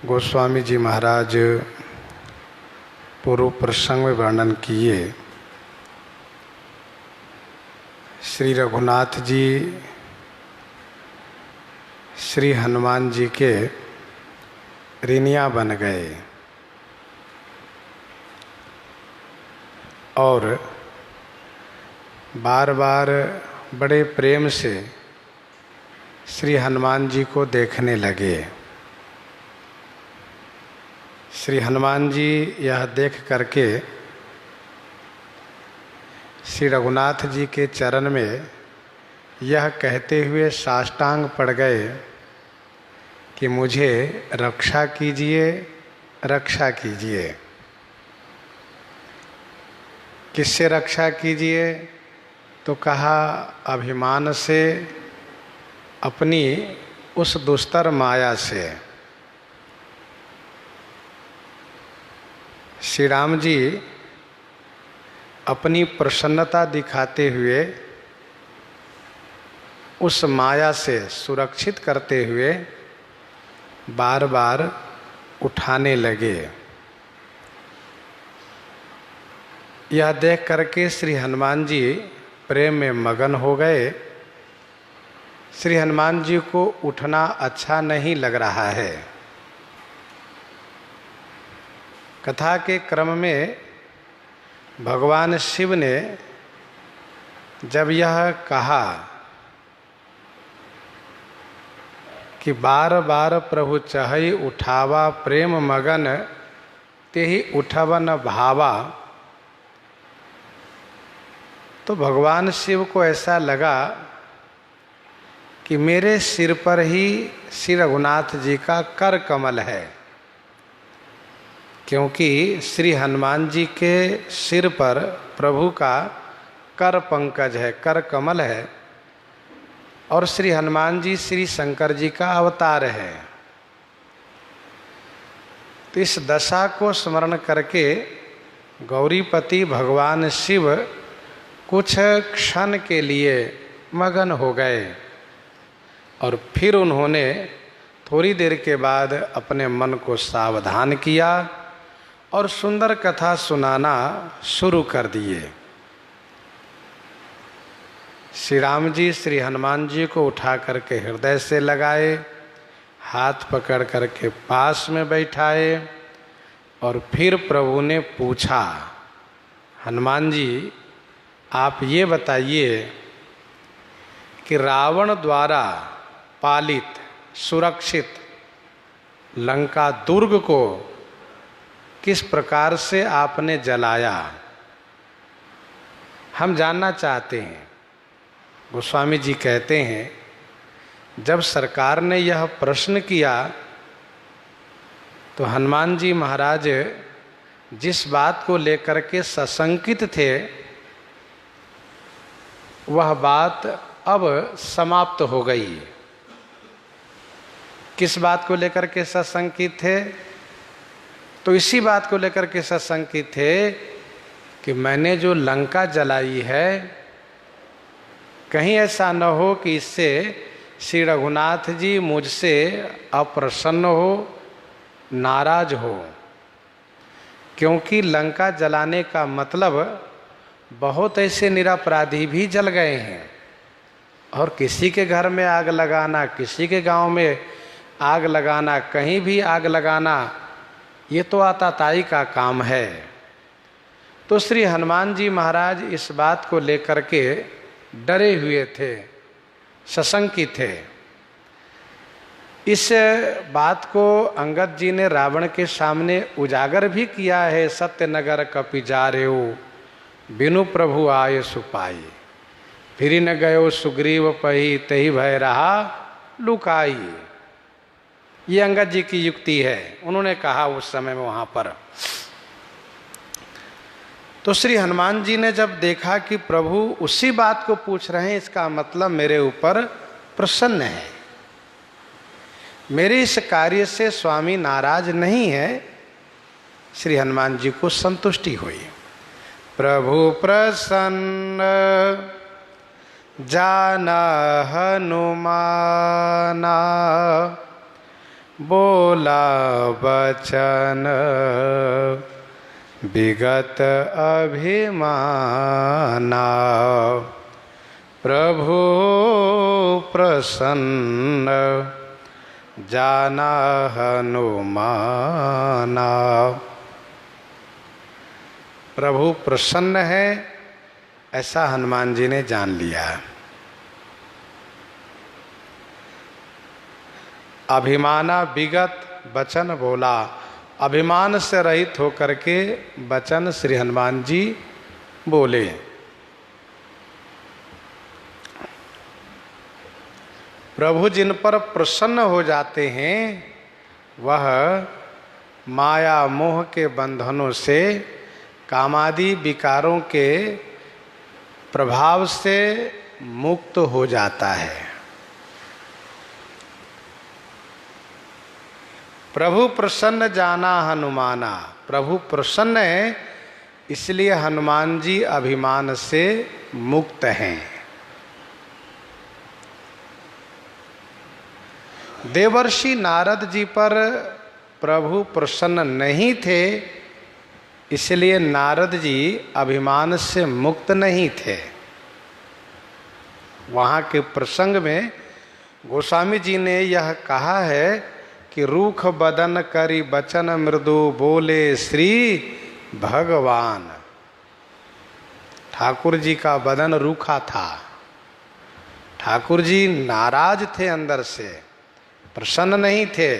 गोस्वामी जी महाराज पूर्व प्रसंग में वर्णन किए। श्री रघुनाथ जी श्री हनुमान जी के ऋणिया बन गए और बार बार बड़े प्रेम से श्री हनुमान जी को देखने लगे। श्री हनुमान जी यह देख करके श्री रघुनाथ जी के चरण में यह कहते हुए साष्टांग पड़ गए कि मुझे रक्षा कीजिए, रक्षा कीजिए। किससे रक्षा कीजिए? तो कहा अभिमान से, अपनी उस दुस्तर माया से। श्री राम जी अपनी प्रसन्नता दिखाते हुए उस माया से सुरक्षित करते हुए बार बार उठाने लगे। यह देख करके श्री हनुमान जी प्रेम में मगन हो गए। श्री हनुमान जी को उठना अच्छा नहीं लग रहा है। कथा के क्रम में भगवान शिव ने जब यह कहा कि बार बार प्रभु चहई उठावा, प्रेम मगन तेहि उठवन भावा, तो भगवान शिव को ऐसा लगा कि मेरे सिर पर ही श्री रघुनाथ जी का कर कमल है, क्योंकि श्री हनुमान जी के सिर पर प्रभु का कर पंकज है, कर कमल है, और श्री हनुमान जी श्री शंकर जी का अवतार है। तो इस दशा को स्मरण करके गौरीपति भगवान शिव कुछ क्षण के लिए मगन हो गए और फिर उन्होंने थोड़ी देर के बाद अपने मन को सावधान किया और सुंदर कथा सुनाना शुरू कर दिए। श्री राम जी श्री हनुमान जी को उठा करके हृदय से लगाए, हाथ पकड़ करके पास में बैठाए और फिर प्रभु ने पूछा, हनुमान जी आप ये बताइए कि रावण द्वारा पालित सुरक्षित लंका दुर्ग को किस प्रकार से आपने जलाया, हम जानना चाहते हैं। गोस्वामी जी कहते हैं, जब सरकार ने यह प्रश्न किया तो हनुमान जी महाराज जिस बात को लेकर के सशंकित थे वह बात अब समाप्त हो गई। किस बात को लेकर के सशंकित थे? तो इसी बात को लेकर के सशंकित थे कि मैंने जो लंका जलाई है, कहीं ऐसा न हो कि इससे श्री रघुनाथ जी मुझसे अप्रसन्न हो, नाराज हो, क्योंकि लंका जलाने का मतलब बहुत ऐसे निरपराधी भी जल गए हैं, और किसी के घर में आग लगाना, किसी के गांव में आग लगाना, कहीं भी आग लगाना, ये तो आताताई का काम है। तो श्री हनुमान जी महाराज इस बात को लेकर के डरे हुए थे, सशंकित थे। इस बात को अंगद जी ने रावण के सामने उजागर भी किया है। सत्य नगर कपि जारेऊ, बिनु प्रभु आये सुपाई, फिर न गयो सुग्रीव पही, तही भय रहा लुकाई। ये अंगद जी की युक्ति है, उन्होंने कहा उस समय में वहां पर। तो श्री हनुमान जी ने जब देखा कि प्रभु उसी बात को पूछ रहे हैं, इसका मतलब मेरे ऊपर प्रसन्न है, मेरे इस कार्य से स्वामी नाराज नहीं है, श्री हनुमान जी को संतुष्टि हुई। प्रभु प्रसन्न जाना हनुमाना, बोला वचन विगत अभिमाना, प्रभु प्रसन्न जाना हनुमाना। प्रभु प्रसन्न है ऐसा हनुमान जी ने जान लिया। अभिमाना विगत वचन बोला, अभिमान से रहित होकर के वचन श्री हनुमान जी बोले। प्रभु जिन पर प्रसन्न हो जाते हैं वह माया मोह के बंधनों से, कामादि विकारों के प्रभाव से मुक्त हो जाता है। प्रभु प्रसन्न जाना हनुमाना, प्रभु प्रसन्न है इसलिए हनुमान जी अभिमान से मुक्त हैं। देवर्षि नारद जी पर प्रभु प्रसन्न नहीं थे इसलिए नारद जी अभिमान से मुक्त नहीं थे। वहाँ के प्रसंग में गोस्वामी जी ने यह कहा है कि रूख बदन करी बचन मृदु बोले श्री भगवान। ठाकुर जी का बदन रूखा था, ठाकुर जी नाराज थे, अंदर से प्रसन्न नहीं थे।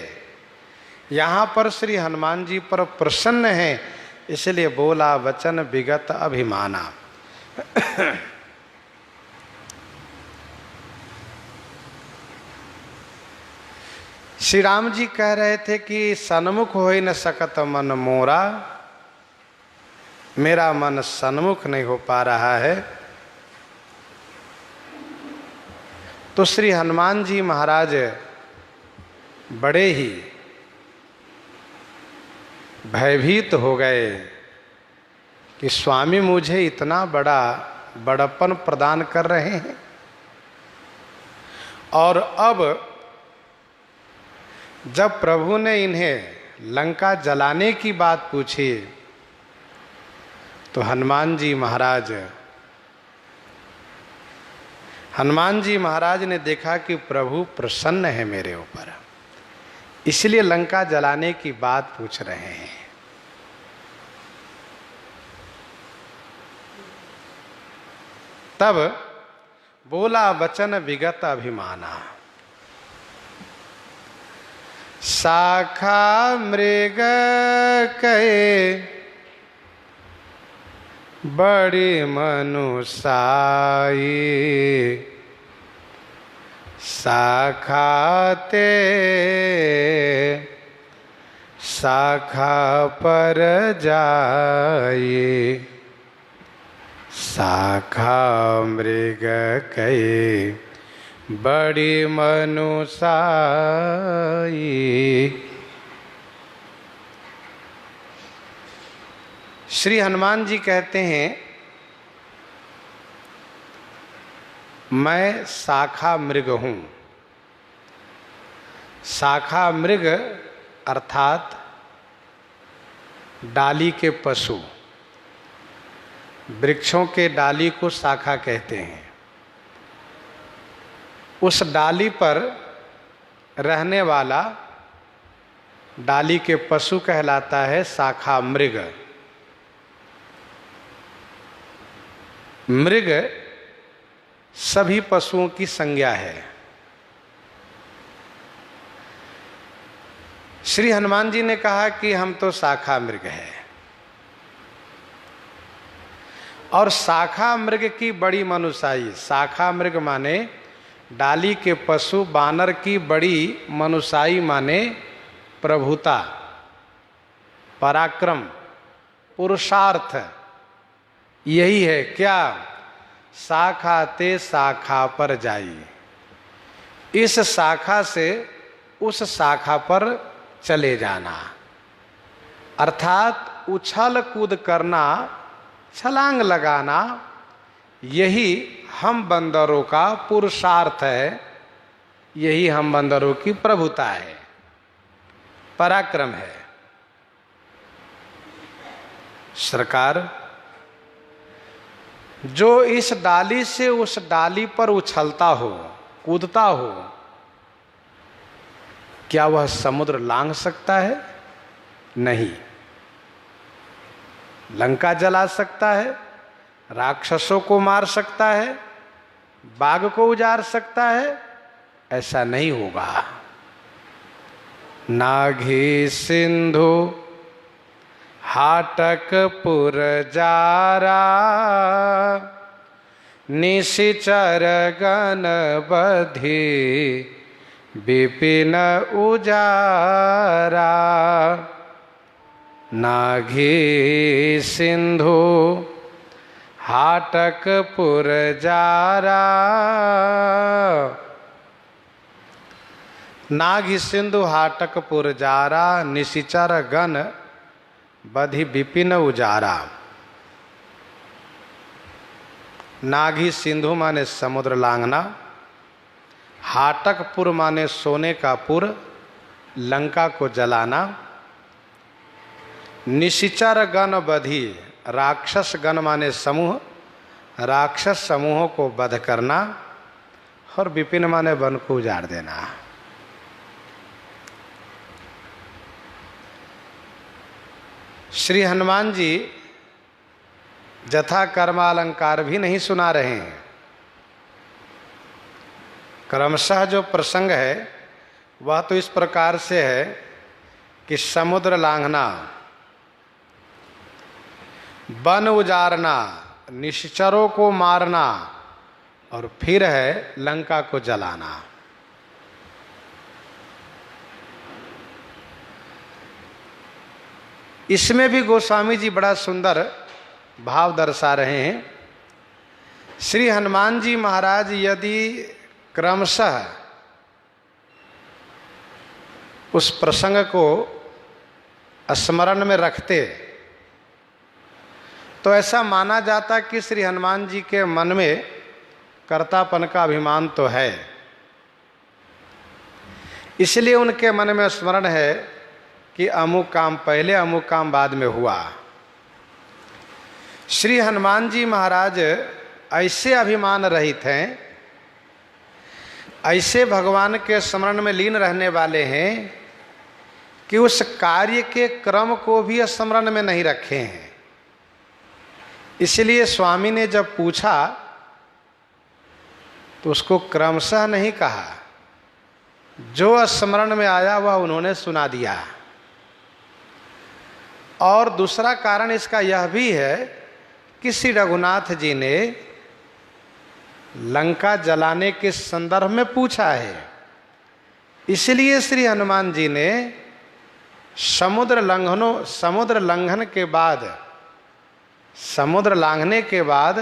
यहाँ पर श्री हनुमान जी पर प्रसन्न हैं इसलिए बोला वचन विगत अभिमाना। श्री राम जी कह रहे थे कि सन्मुख हो ही न सकत मन मोरा, मेरा मन सन्मुख नहीं हो पा रहा है। तो श्री हनुमान जी महाराज बड़े ही भयभीत हो गए कि स्वामी मुझे इतना बड़ा बड़प्पन प्रदान कर रहे हैं और अब जब प्रभु ने इन्हें लंका जलाने की बात पूछी तो हनुमान जी महाराज ने देखा कि प्रभु प्रसन्न है मेरे ऊपर, इसलिए लंका जलाने की बात पूछ रहे हैं। तब बोला वचन विगत अभिमाना, शाखा मृग कहे बड़ी मनुसाई, शाखाते शाखा पर जाए, शाखा मृग कहे बड़ी मनुसाई। श्री हनुमान जी कहते हैं मैं शाखा मृग हूँ। शाखा मृग अर्थात डाली के पशु, वृक्षों के डाली को शाखा कहते हैं। उस डाली पर रहने वाला डाली के पशु कहलाता है शाखा मृग। मृग सभी पशुओं की संज्ञा है। श्री हनुमान जी ने कहा कि हम तो शाखा मृग है और शाखा मृग की बड़ी मनुसाई। शाखा मृग माने डाली के पशु, बानर की बड़ी मनुसाई माने प्रभुता, पराक्रम, पुरुषार्थ। यही है क्या? शाखा ते शाखा पर जाई, इस शाखा से उस शाखा पर चले जाना, अर्थात उछल कूद करना, छलांग लगाना, यही हम बंदरों का पुरुषार्थ है, यही हम बंदरों की प्रभुता है। पराक्रम है। सरकार, जो इस डाली से उस डाली पर उछलता हो, कूदता हो, क्या वह समुद्र लांघ सकता है? नहीं। लंका जला सकता है, राक्षसों को मार सकता है, बाग को उजाड़ सकता है, ऐसा नहीं होगा। नाघी सिंधु हाटकपुर जारा, निशिचर गण बधी विपिन उजारा। नाघी सिंधु हाटकपुर जारा, नाघी सिंधु हाटकपुर जारा, निशिचर गण बधी विपिन उजारा। नाघी सिंधु माने समुद्र लांघना, हाटकपुर माने सोने का पुर, लंका को जलाना, निशिचर गण बधी, राक्षस गण माने समूह, राक्षस समूहों को वध करना, और विपिन माने वन को उजाड़ देना। श्री हनुमान जी जथा कर्मालंकार भी नहीं सुना रहे हैं। क्रमशः जो प्रसंग है वह तो इस प्रकार से है कि समुद्र लांघना, वन उजाड़ना, निश्चरों को मारना, और फिर है लंका को जलाना। इसमें भी गोस्वामी जी बड़ा सुंदर भाव दर्शा रहे हैं। श्री हनुमान जी महाराज यदि क्रमशः उस प्रसंग को स्मरण में रखते तो ऐसा माना जाता कि श्री हनुमान जी के मन में कर्तापन का अभिमान तो है, इसलिए उनके मन में स्मरण है कि अमुक काम पहले अमुक काम बाद में हुआ। श्री हनुमान जी महाराज ऐसे अभिमान रहित हैं, ऐसे भगवान के स्मरण में लीन रहने वाले हैं कि उस कार्य के क्रम को भी स्मरण में नहीं रखे हैं। इसलिए स्वामी ने जब पूछा तो उसको क्रमशः नहीं कहा, जो स्मरण में आया वह उन्होंने सुना दिया। और दूसरा कारण इसका यह भी है कि श्री रघुनाथ जी ने लंका जलाने के संदर्भ में पूछा है, इसलिए श्री हनुमान जी ने समुद्र लंघन के बाद, समुद्र लांघने के बाद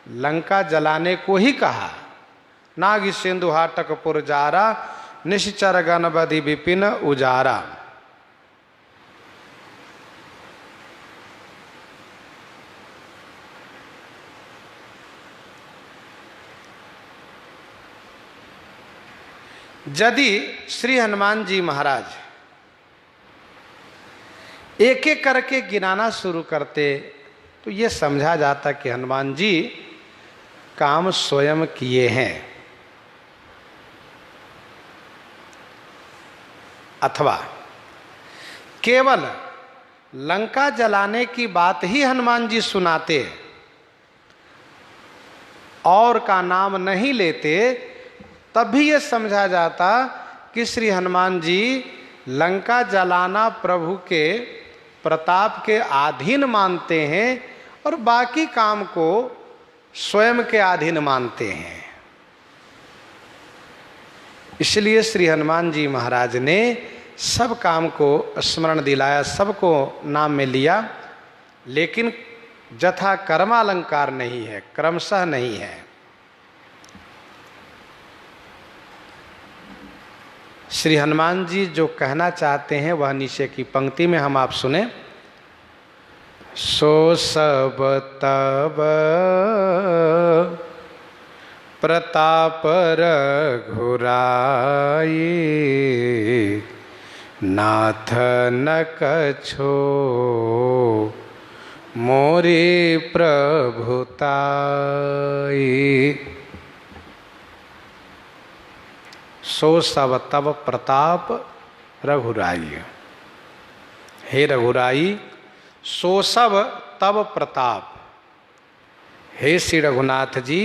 लंका जलाने को ही कहा। नागी सिंधु हाटकपुर जारा, निश्चर गण बधी विपिन उजारा। यदि श्री हनुमान जी महाराज एक एक करके गिनाना शुरू करते तो ये समझा जाता कि हनुमान जी काम स्वयं किए हैं, अथवा केवल लंका जलाने की बात ही हनुमान जी सुनाते और का नाम नहीं लेते, तब भी ये समझा जाता कि श्री हनुमान जी लंका जलाना प्रभु के प्रताप के अधीन मानते हैं और बाकी काम को स्वयं के अधीन मानते हैं। इसलिए श्री हनुमान जी महाराज ने सब काम को स्मरण दिलाया, सबको नाम में लिया, लेकिन जथा कर्मालंकार नहीं है, क्रमशः नहीं है। श्री हनुमान जी जो कहना चाहते हैं वह नीचे की पंक्ति में हम आप सुने। सो सब तब प्रताप रघुराई, नाथ न कछो मोरी प्रभुताई। सो सब तब प्रताप रघुराई। हे रघुराई, सो सब तब प्रताप। हे श्री रघुनाथ जी,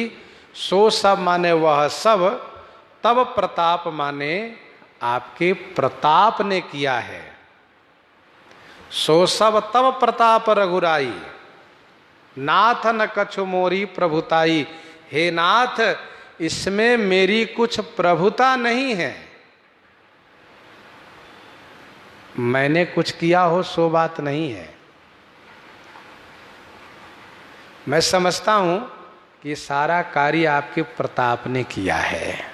सो सब माने वह सब, तब प्रताप माने आपके प्रताप ने किया है। सो सब तब प्रताप रघुराई, नाथ न कछु मोरी प्रभुताई। हे नाथ, इसमें मेरी कुछ प्रभुता नहीं है, मैंने कुछ किया हो सो बात नहीं है। मैं समझता हूं कि सारा कार्य आपके प्रताप ने किया है।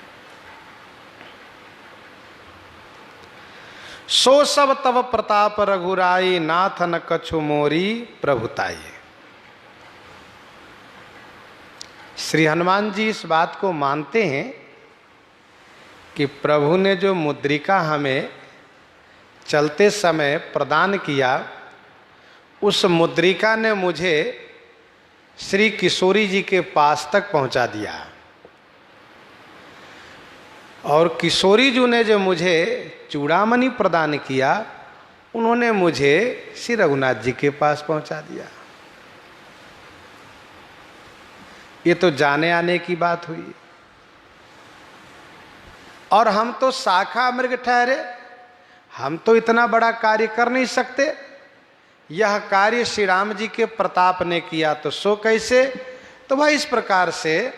सो सब तब प्रताप रघुराई, नाथ न कछु मोरी प्रभुताई। श्री हनुमान जी इस बात को मानते हैं कि प्रभु ने जो मुद्रिका हमें चलते समय प्रदान किया, उस मुद्रिका ने मुझे श्री किशोरी जी के पास तक पहुंचा दिया, और किशोरी जी ने जो मुझे चूड़ामणि प्रदान किया, उन्होंने मुझे श्री रघुनाथ जी के पास पहुंचा दिया। ये तो जाने आने की बात हुई। और हम तो शाखा मृग ठहरे, हम तो इतना बड़ा कार्य कर नहीं सकते। यह कार्य श्री राम जी के प्रताप ने किया, तो सो कैसे? तो वह इस प्रकार से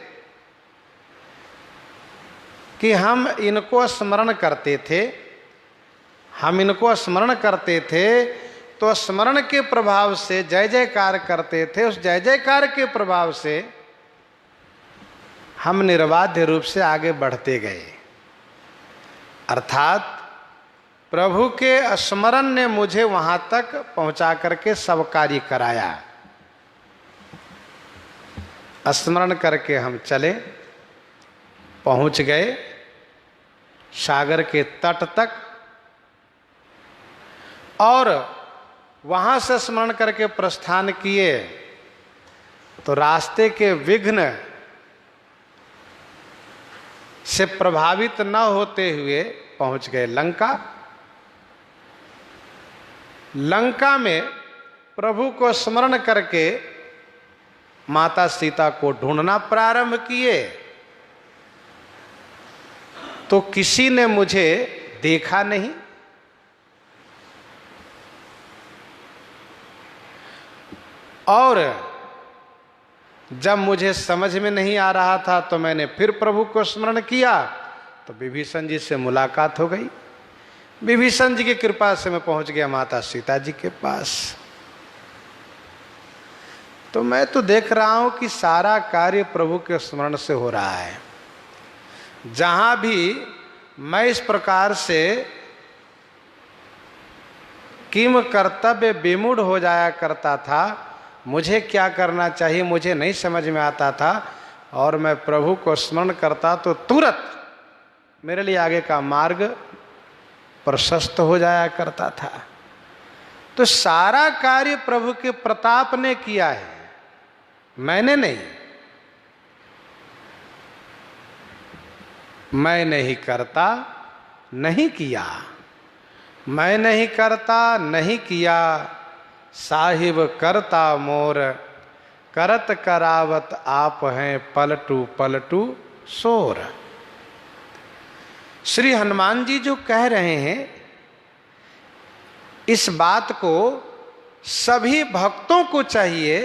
कि हम इनको स्मरण करते थे, हम इनको स्मरण करते थे, तो स्मरण के प्रभाव से जय जयकार करते थे। उस जय जयकार के प्रभाव से हम निर्बाध्य रूप से आगे बढ़ते गए। अर्थात प्रभु के स्मरण ने मुझे वहां तक पहुंचा करके सब कार्य कराया। स्मरण करके हम चले, पहुंच गए सागर के तट तक, और वहां से स्मरण करके प्रस्थान किए तो रास्ते के विघ्न से प्रभावित न होते हुए पहुंच गए लंका। लंका में प्रभु को स्मरण करके माता सीता को ढूंढना प्रारंभ किए, तो किसी ने मुझे देखा नहीं। और जब मुझे समझ में नहीं आ रहा था तो मैंने फिर प्रभु को स्मरण किया, तो विभीषण जी से मुलाकात हो गई। विभीषण जी की कृपा से मैं पहुंच गया माता सीता जी के पास। तो मैं तो देख रहा हूं कि सारा कार्य प्रभु के स्मरण से हो रहा है। जहां भी मैं इस प्रकार से किम कर्तव्य विमूढ़ हो जाया करता था, मुझे क्या करना चाहिए मुझे नहीं समझ में आता था, और मैं प्रभु को स्मरण करता तो तुरंत मेरे लिए आगे का मार्ग प्रशस्त हो जाया करता था। तो सारा कार्य प्रभु के प्रताप ने किया है, मैंने नहीं। मैं नहीं करता, नहीं किया, मैं नहीं करता, नहीं किया, साहिब करता मोर, करत करावत आप हैं पलटू पलटू सोर। श्री हनुमान जी जो कह रहे हैं, इस बात को सभी भक्तों को चाहिए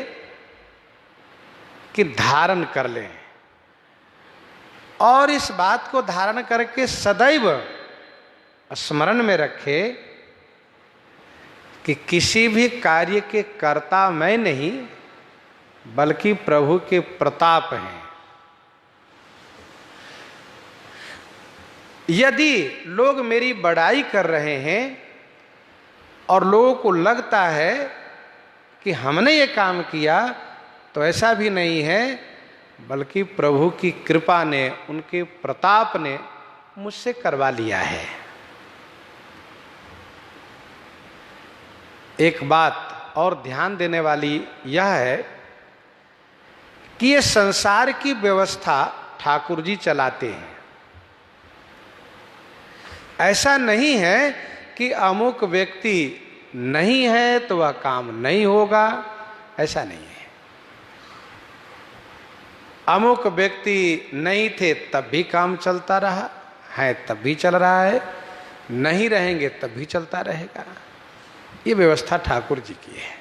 कि धारण कर लें, और इस बात को धारण करके सदैव स्मरण में रखे कि किसी भी कार्य के कर्ता मैं नहीं, बल्कि प्रभु के प्रताप हैं। यदि लोग मेरी बड़ाई कर रहे हैं और लोगों को लगता है कि हमने ये काम किया, तो ऐसा भी नहीं है, बल्कि प्रभु की कृपा ने, उनके प्रताप ने मुझसे करवा लिया है। एक बात और ध्यान देने वाली यह है कि ये संसार की व्यवस्था ठाकुर जी चलाते हैं। ऐसा नहीं है कि अमुक व्यक्ति नहीं है तो वह काम नहीं होगा, ऐसा नहीं है। अमुक व्यक्ति नहीं थे तब भी काम चलता रहा है, तब भी चल रहा है, नहीं रहेंगे तब भी चलता रहेगा। ये व्यवस्था ठाकुर जी की है।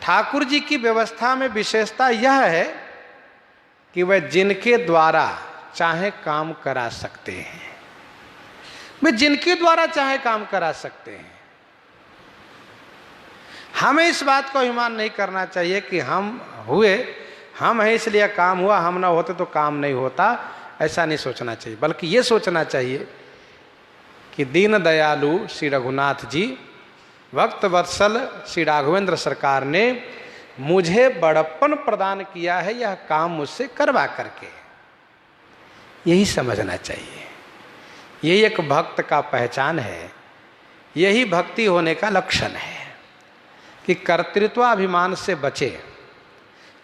ठाकुर जी की व्यवस्था में विशेषता यह है कि वह जिनके द्वारा चाहे काम करा सकते हैं, वे जिनके द्वारा चाहे काम करा सकते हैं। हमें इस बात को अभिमान नहीं करना चाहिए कि हम हुए, हम हैं इसलिए काम हुआ, हम ना होते तो काम नहीं होता, ऐसा नहीं सोचना चाहिए। बल्कि ये सोचना चाहिए कि दीन दयालु श्री रघुनाथ जी, भक्त वत्सल श्री राघवेंद्र सरकार ने मुझे बड़प्पन प्रदान किया है, यह काम मुझसे करवा करके। यही समझना चाहिए। यही एक भक्त का पहचान है, यही भक्ति होने का लक्षण है कि कर्तृत्वाभिमान से बचे,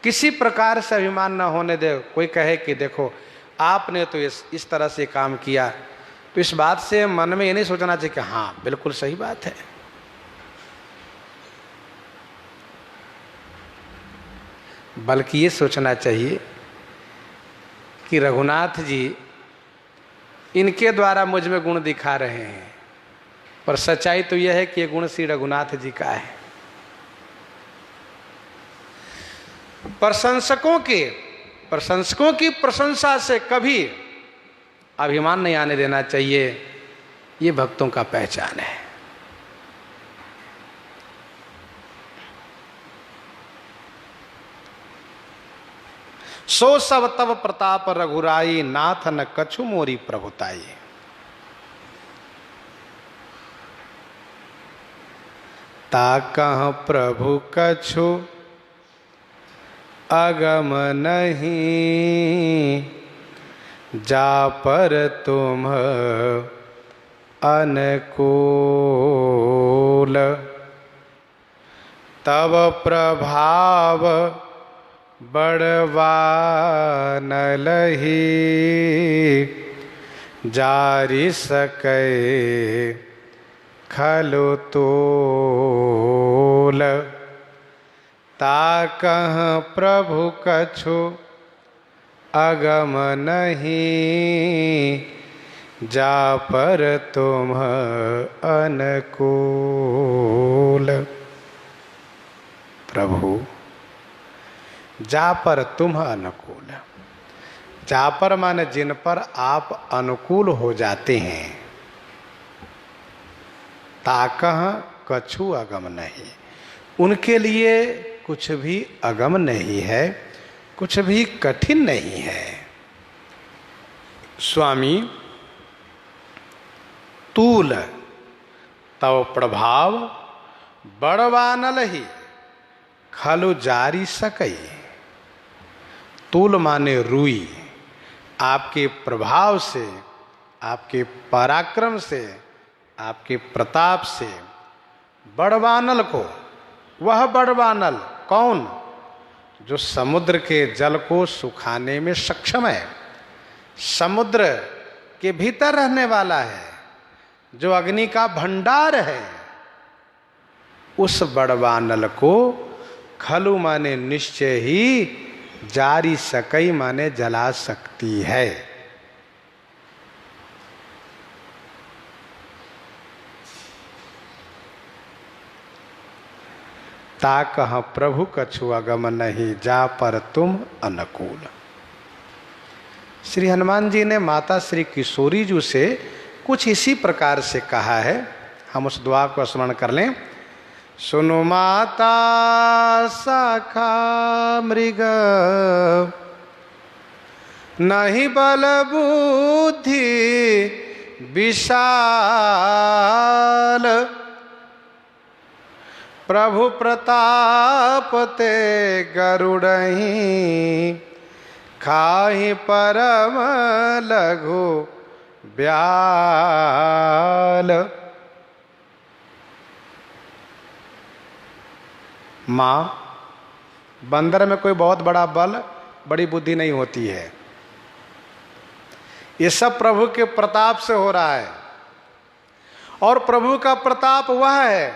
किसी प्रकार से अभिमान न होने दे। कोई कहे कि देखो आपने तो इस तरह से काम किया, तो इस बात से मन में ये नहीं सोचना चाहिए कि हाँ बिल्कुल सही बात है। बल्कि ये सोचना चाहिए कि रघुनाथ जी इनके द्वारा मुझ में गुण दिखा रहे हैं, पर सच्चाई तो यह है कि ये गुण श्री रघुनाथ जी का है। प्रशंसकों की प्रशंसा से कभी अभिमान नहीं आने देना चाहिए। ये भक्तों का पहचान है। सो सब तब प्रताप रघुराई, नाथ न कछु मोरी प्रभुताई। ताकह प्रभु कछु अगम नहीं, जा पर तुम अनुकूल। तब प्रभाव बड़वा न लही, जारी सकै खलु तोल। ताकह प्रभु कछु अगम नहीं, जा पर तुम अनुकूल। प्रभु जा पर तुम अनुकूल। जा पर माने जिन पर आप अनुकूल हो जाते हैं। ताकह कछु अगम नहीं, उनके लिए कुछ भी अगम नहीं है, कुछ भी कठिन नहीं है। स्वामी तूल तव प्रभाव बड़वानल ही, खलु जारी सकई। तूल माने रुई। आपके प्रभाव से, आपके पराक्रम से, आपके प्रताप से बड़वानल को, वह बड़वानल कौन? जो समुद्र के जल को सुखाने में सक्षम है, समुद्र के भीतर रहने वाला है, जो अग्नि का भंडार है, उस बड़वानल को खलु माने निश्चय ही, जारी सकई माने जला सकती है। ताकह प्रभु कछु अगम नहीं, जा पर तुम अनुकूल। श्री हनुमान जी ने माता श्री किशोरी जी से कुछ इसी प्रकार से कहा है। हम उस दुआ को स्मरण कर लें। सुनो माता सखा मृग, नहीं बल बुद्धि विशाल। प्रभु प्रताप ते गरुड़हि, खाहि परम लघु ब्याल। माँ, बंदर में कोई बहुत बड़ा बल, बड़ी बुद्धि नहीं होती है। ये सब प्रभु के प्रताप से हो रहा है। और प्रभु का प्रताप वह है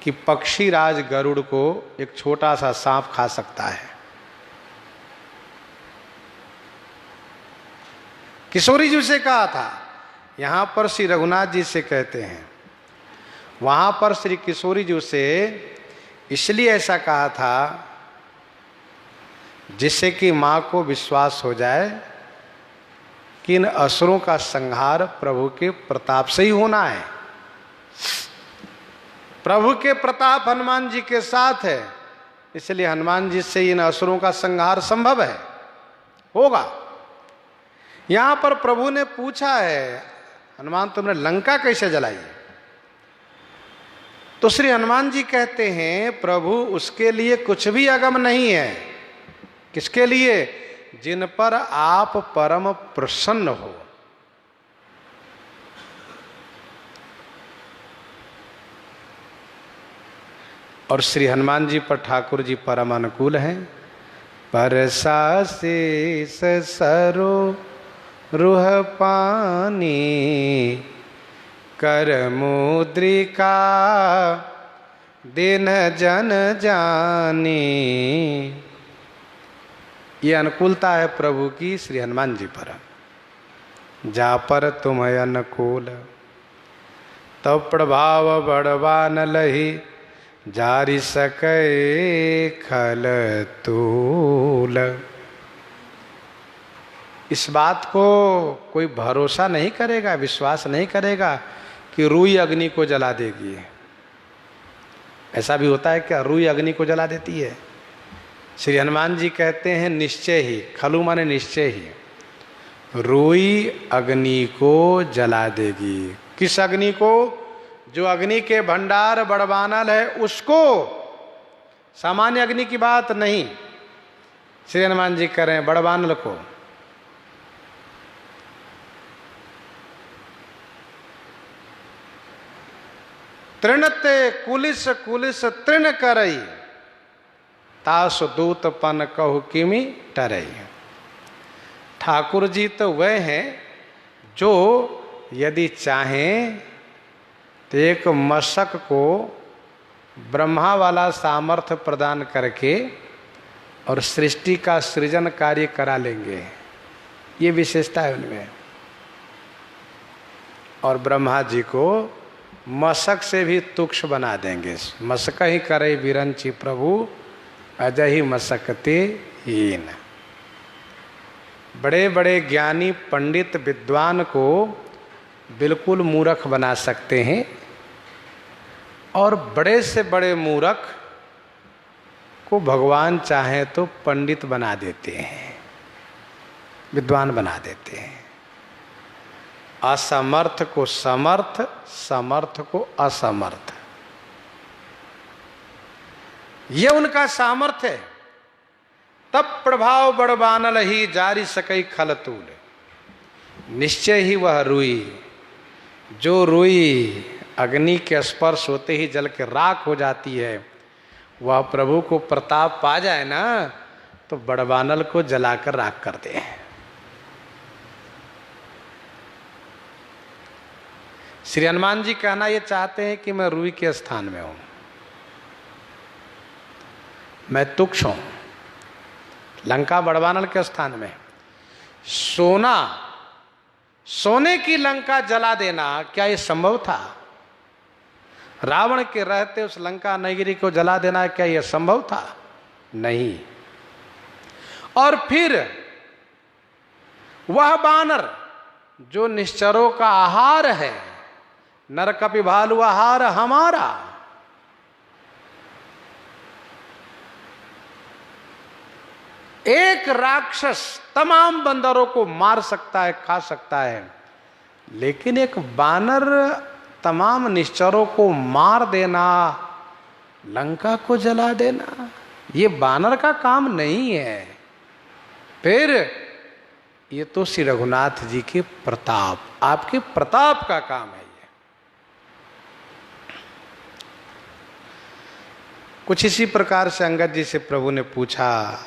कि पक्षी राज गरुड़ को एक छोटा सा सांप खा सकता है। किशोरी जी से कहा था, यहां पर श्री रघुनाथ जी से कहते हैं, वहां पर श्री किशोरी जी से इसलिए ऐसा कहा था जिससे कि मां को विश्वास हो जाए कि इन असुरों का संहार प्रभु के प्रताप से ही होना है। प्रभु के प्रताप हनुमान जी के साथ है, इसलिए हनुमान जी से इन असुरों का संहार संभव है, होगा। यहां पर प्रभु ने पूछा है, हनुमान तुमने लंका कैसे जलाई? तो श्री हनुमान जी कहते हैं, प्रभु उसके लिए कुछ भी अगम नहीं है। किसके लिए? जिन पर आप परम प्रसन्न हो। और श्री हनुमान जी पर ठाकुर जी परम अनुकूल हैं। परसा शेष सरो रुह पानी, कर मुद्रिका दिन जन जानी। ये अनुकूलता है प्रभु की श्री हनुमान जी पर। जा पर तुम अनुकूल तब प्रभाव बढ़वान लही, जारी सके खल तूल। इस बात को कोई भरोसा नहीं करेगा, विश्वास नहीं करेगा कि रुई अग्नि को जला देगी। ऐसा भी होता है क्या? रुई अग्नि को जला देती है? श्री हनुमान जी कहते हैं निश्चय ही, खलु माने निश्चय ही, रुई अग्नि को जला देगी। किस अग्नि को? जो अग्नि के भंडार बड़वानल है उसको, सामान्य अग्नि की बात नहीं। श्री हनुमान जी कह रहे हैं बड़वानल को। तृणते कुलिस कुलिस तृण करई, तास दूत पन कहु किमि टरई। ठाकुर जी तो वह हैं जो यदि चाहें तो एक मशक को ब्रह्मा वाला सामर्थ्य प्रदान करके और सृष्टि का सृजन कार्य करा लेंगे। ये विशेषता है उनमें। और ब्रह्मा जी को मशक से भी तुक्ष बना देंगे। मशक ही करे विरंची प्रभु, अजय ही मशकते हीन। बड़े बड़े ज्ञानी पंडित विद्वान को बिल्कुल मूर्ख बना सकते हैं, और बड़े से बड़े मूर्ख को भगवान चाहे तो पंडित बना देते हैं, विद्वान बना देते हैं। असमर्थ को समर्थ, समर्थ को असमर्थ, ये उनका सामर्थ्य है। तब प्रभाव बड़वानल ही, जारी सकई खलतूल। निश्चय ही वह रुई, जो रुई अग्नि के स्पर्श होते ही जल के राख हो जाती है, वह प्रभु को प्रताप पा जाए ना तो बड़वानल को जलाकर राख कर दे। श्री हनुमान जी कहना ये चाहते हैं कि मैं रुई के स्थान में हूं, मैं तुक्ष हूं। लंका बड़वानल के स्थान में सोना, सोने की लंका जला देना, क्या ये संभव था? रावण के रहते उस लंका नगरी को जला देना, क्या यह संभव था? नहीं। और फिर वह बानर जो निश्चरों का आहार है, नर कपि भालु आहार हमारा, एक राक्षस तमाम बंदरों को मार सकता है, खा सकता है, लेकिन एक बानर तमाम निश्चरों को मार देना, लंका को जला देना, ये बानर का काम नहीं है। फिर ये तो श्री रघुनाथ जी के प्रताप, आपके प्रताप का काम है ये। कुछ इसी प्रकार से अंगद जी से प्रभु ने पूछा,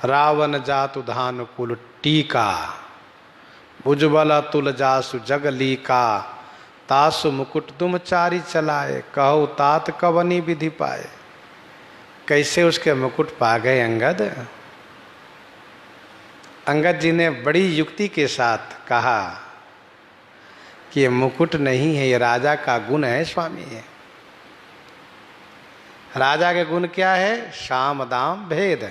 रावण जातु धान कुल टीका, उज्ज्वल तुल जासु जगली का, तासु मुकुट तुम चारी चलाए, कहो तात कवनी विधि पाए। कैसे उसके मुकुट पा गए अंगद? अंगद जी ने बड़ी युक्ति के साथ कहा कि ये मुकुट नहीं है, ये राजा का गुण है स्वामी। है राजा के गुण क्या है? साम दाम भेद,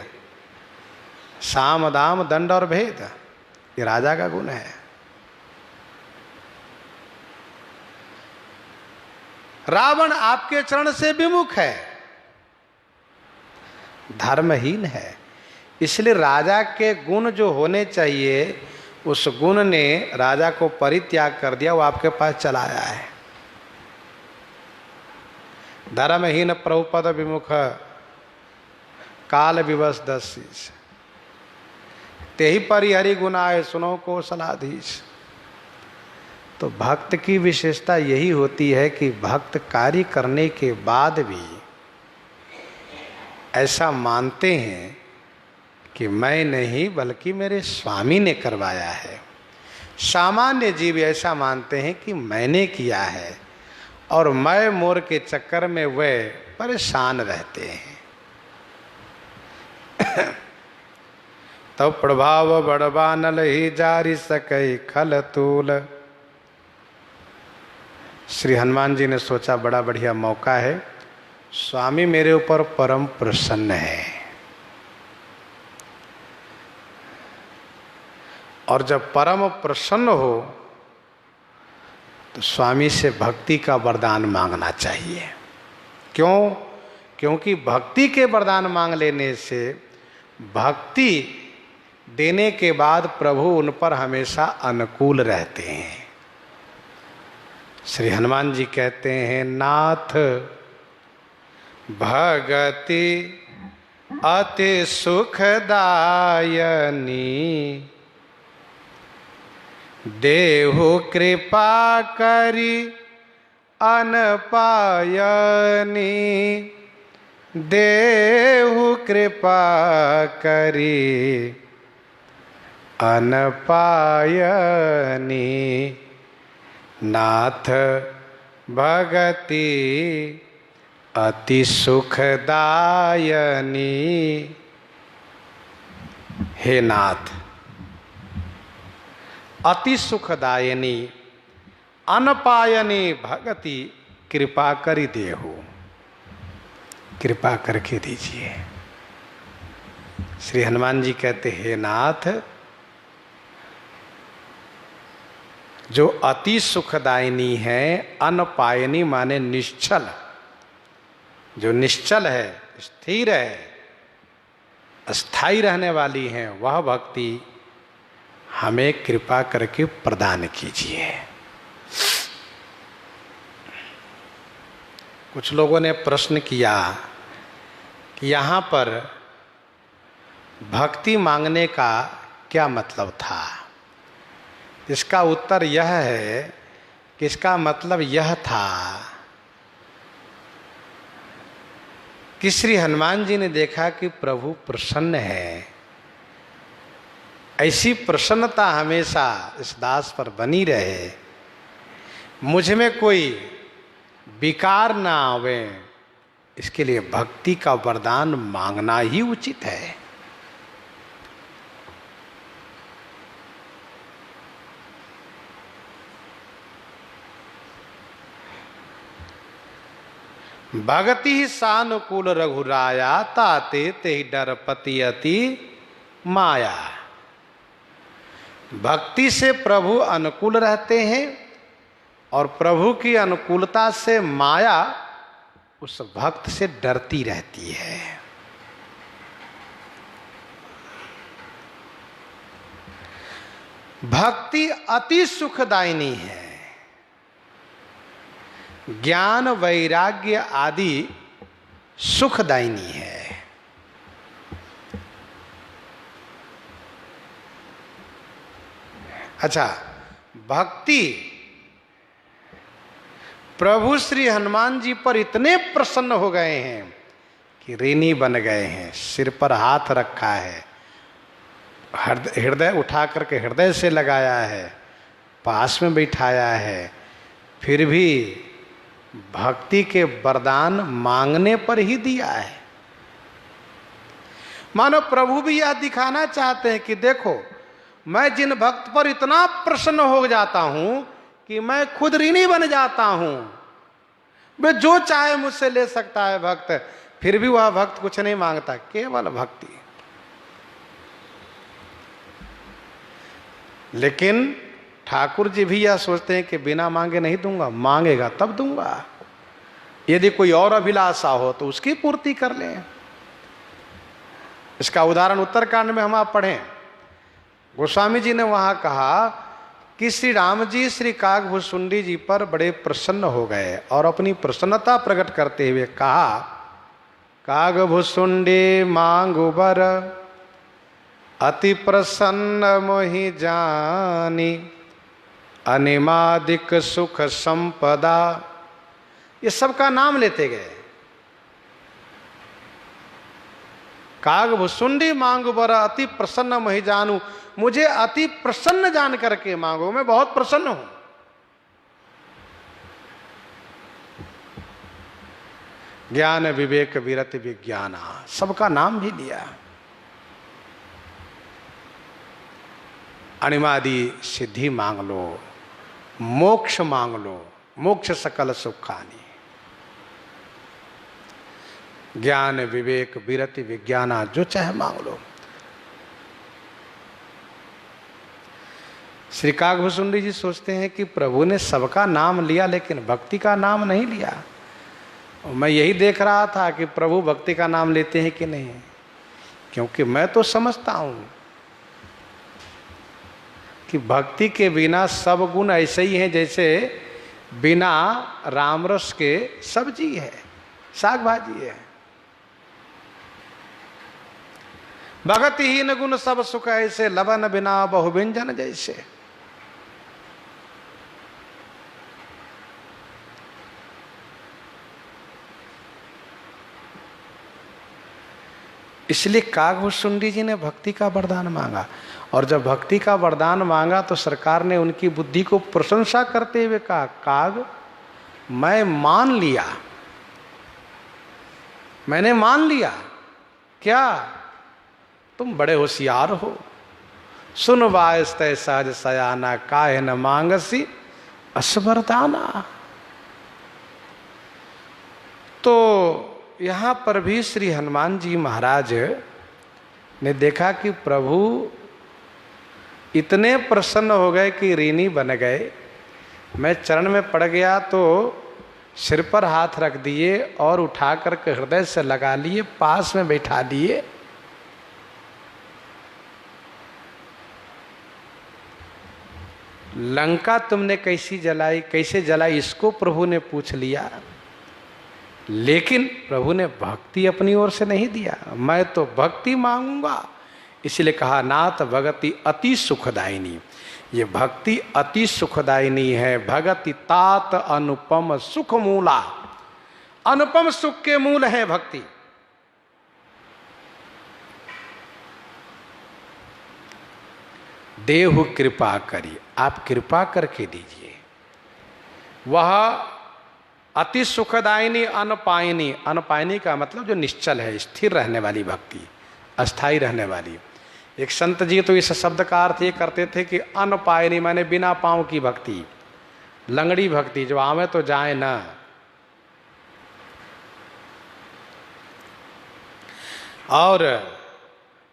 साम दाम दंड और भेद, ये राजा का गुण है। रावण आपके चरण से विमुख है, धर्महीन है, इसलिए राजा के गुण जो होने चाहिए उस गुण ने राजा को परित्याग कर दिया, वो आपके पास चला आया है। धर्महीन प्रभुपद विमुख काल विवश दशीष, तेहि परिहरि गुनाए सुनो को सलाधीश। तो भक्त की विशेषता यही होती है कि भक्त कार्य करने के बाद भी ऐसा मानते हैं कि मैं नहीं बल्कि मेरे स्वामी ने करवाया है। सामान्य जीव ऐसा मानते हैं कि मैंने किया है और मैं मोर के चक्कर में वे परेशान रहते हैं। तो प्रभाव बड़वा नल ही जारी सके खल तूल। श्री हनुमान जी ने सोचा बड़ा बढ़िया मौका है, स्वामी मेरे ऊपर परम प्रसन्न है, और जब परम प्रसन्न हो तो स्वामी से भक्ति का वरदान मांगना चाहिए। क्यों? क्योंकि भक्ति के वरदान मांग लेने से, भक्ति देने के बाद प्रभु उन पर हमेशा अनुकूल रहते हैं। श्री हनुमान जी कहते हैं, नाथ भगति अति सुखदायनी, देहु कृपा करी अनपायनी, देहु कृपा करी अनपायनी, नाथ भगति अति सुखदायनी। हे नाथ, अति सुखदायनी अनपायनी भगति कृपा करी देहु, कृपा करके दीजिए। श्री हनुमान जी कहते, हे नाथ, जो अति सुखदायिनी है, अनपायनी माने निश्चल, जो निश्चल है, स्थिर है, अस्थाई रहने वाली है, वह भक्ति हमें कृपा करके प्रदान कीजिए। कुछ लोगों ने प्रश्न किया कि यहाँ पर भक्ति मांगने का क्या मतलब था। इसका उत्तर यह है कि इसका मतलब यह था कि श्री हनुमान जी ने देखा कि प्रभु प्रसन्न है, ऐसी प्रसन्नता हमेशा इस दास पर बनी रहे, मुझ में कोई विकार ना आवे, इसके लिए भक्ति का वरदान मांगना ही उचित है। भगति सानुकूल रघुराया, ताते ते डरपति अति माया। भक्ति से प्रभु अनुकूल रहते हैं और प्रभु की अनुकूलता से माया उस भक्त से डरती रहती है। भक्ति अति सुखदायिनी है, ज्ञान वैराग्य आदि सुखदायिनी है। अच्छा, भक्ति प्रभु श्री हनुमान जी पर इतने प्रसन्न हो गए हैं कि ऋणी बन गए हैं, सिर पर हाथ रखा है, हृदय उठा करके हृदय से लगाया है, पास में बैठाया है, फिर भी भक्ति के वरदान मांगने पर ही दिया है। मानो प्रभु भी यह दिखाना चाहते हैं कि देखो, मैं जिन भक्त पर इतना प्रसन्न हो जाता हूं कि मैं खुद ऋणी बन जाता हूं, वे जो चाहे मुझसे ले सकता है भक्त, फिर भी वह भक्त कुछ नहीं मांगता, केवल भक्ति। लेकिन ठाकुर जी भी यह सोचते हैं कि बिना मांगे नहीं दूंगा, मांगेगा तब दूंगा। यदि कोई और अभिलाषा हो तो उसकी पूर्ति कर लें। इसका उदाहरण उत्तरकांड में हम आप पढ़ें, गोस्वामी जी ने वहां कहा कि श्री राम जी श्री कागभुसुंडी जी पर बड़े प्रसन्न हो गए और अपनी प्रसन्नता प्रकट करते हुए कहा, कागभुसुंडी मांगु बर अति प्रसन्न मोहि जानी, अनिमादिक सुख संपदा। ये सबका नाम लेते गए। कागभुसुंडी मांगु बर अति प्रसन्न मोहि जानू, मुझे अति प्रसन्न जान करके मांगो, मैं बहुत प्रसन्न हूं। ज्ञान विवेक विरति विज्ञाना, सबका नाम भी लिया। अणिमादि सिद्धि मांग लो, मोक्ष मांग लो, मोक्ष सकल सुखानी। ज्ञान विवेक विरति विज्ञाना, जो चाहे मांग लो। श्री कागभुसुंडी जी सोचते हैं कि प्रभु ने सबका नाम लिया लेकिन भक्ति का नाम नहीं लिया। मैं यही देख रहा था कि प्रभु भक्ति का नाम लेते हैं कि नहीं, क्योंकि मैं तो समझता हूं कि भक्ति के बिना सब गुण ऐसे ही हैं जैसे बिना रामरस के सब्जी है, साग भाजी है। भगतिहीन गुण सब सुख ऐसे, लबन बिना बहुव्यंजन जैसे। इसलिए कागभुसुंडी जी ने भक्ति का वरदान मांगा, और जब भक्ति का वरदान मांगा तो सरकार ने उनकी बुद्धि को प्रशंसा करते हुए कहा, काग मैं मान लिया, मैंने मान लिया। क्या तुम बड़े होशियार हो, सुन वायस्तय सहज सयाना, काहे न मांगसी असवरदाना। तो यहां पर भी श्री हनुमान जी महाराज ने देखा कि प्रभु इतने प्रसन्न हो गए कि ऋणी बन गए। मैं चरण में पड़ गया तो सिर पर हाथ रख दिए और उठा करके हृदय से लगा लिए, पास में बैठा लिए। लंका तुमने कैसी जलाई, कैसे जलाई, इसको प्रभु ने पूछ लिया। लेकिन प्रभु ने भक्ति अपनी ओर से नहीं दिया, मैं तो भक्ति मांगूंगा। इसलिए कहा, नाथ भगति अति सुखदायिनी। ये भक्ति अति सुखदायिनी है। भगति तात अनुपम सुख मूला, अनुपम सुख के मूल है भक्ति। देहु कृपा करी, आप कृपा करके दीजिए। वह अति सुखदायिनी अनपायिनी, अनपायिनी का मतलब जो निश्चल है, स्थिर रहने वाली भक्ति, अस्थाई रहने वाली। एक संत जी तो इस शब्द का अर्थ ये करते थे कि अनपायिनी माने बिना पांव की भक्ति, लंगड़ी भक्ति, जो आवे तो जाए ना। और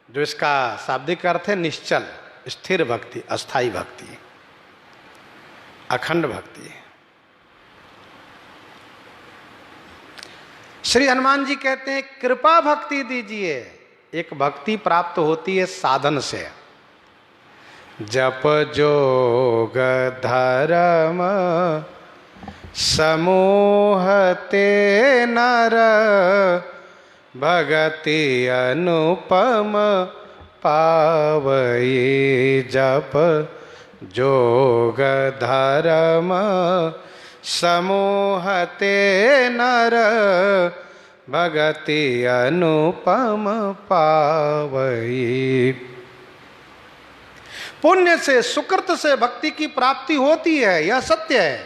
जो इसका शाब्दिक अर्थ है निश्चल, स्थिर भक्ति, अस्थाई भक्ति, अखंड भक्ति। श्री हनुमान जी कहते हैं, कृपा भक्ति दीजिए। एक भक्ति प्राप्त होती है साधन से। जप जोग धर्म समूह ते नर, भगति अनुपम पावई। जप जोग धर्म समूह ते नर, भगति अनुपम पावई। पुण्य से, सुकृत से भक्ति की प्राप्ति होती है, यह सत्य है।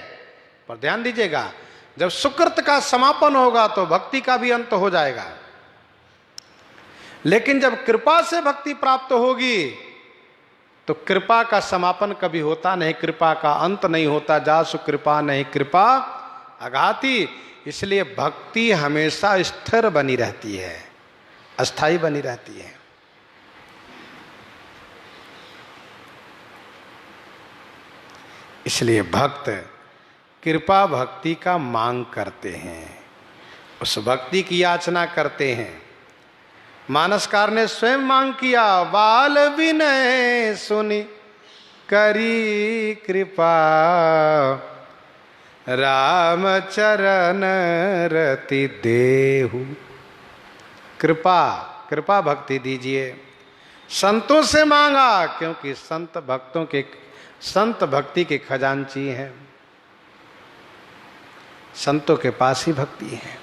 पर ध्यान दीजिएगा, जब सुकृत का समापन होगा तो भक्ति का भी अंत हो जाएगा। लेकिन जब कृपा से भक्ति प्राप्त होगी तो कृपा का समापन कभी होता नहीं, कृपा का अंत नहीं होता। जासु कृपा नहीं कृपा अघाती। इसलिए भक्ति हमेशा स्थिर बनी रहती है, अस्थाई बनी रहती है। इसलिए भक्त कृपा भक्ति का मांग करते हैं, उस भक्ति की याचना करते हैं। मानसकार ने स्वयं मांग किया, बाल विनय सुनी करी कृपा, राम चरण रति देहु। कृपा, कृपा भक्ति दीजिए। संतों से मांगा, क्योंकि संत भक्ति के खजांची हैं, संतों के पास ही भक्ति है।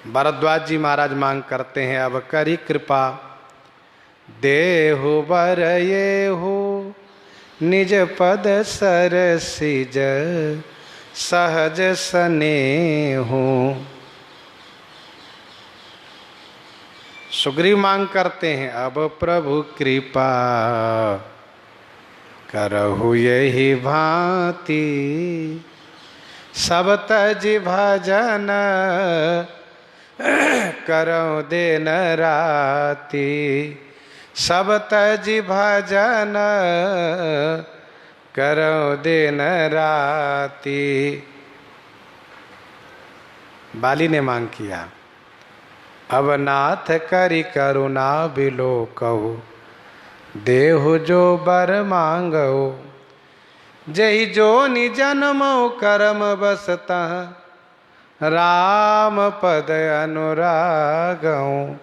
भरद्वाज जी महाराज मांग करते हैं, अब करी कृपा देहु बर ये हो, निज पद सरसिज सहज स्नेहु। सुग्रीव मांग करते हैं, अब प्रभु कृपा करहु यही भांति, सब तज भजन करौ दिन राति, सब तज भजन करौ दिन राति। बाली ने मांग किया, अब नाथ करी करुणा बिलो कहु, देहु जो बर मांगो, जही जो निजन्मो कर्म बसतः, राम पद अनुरागौ,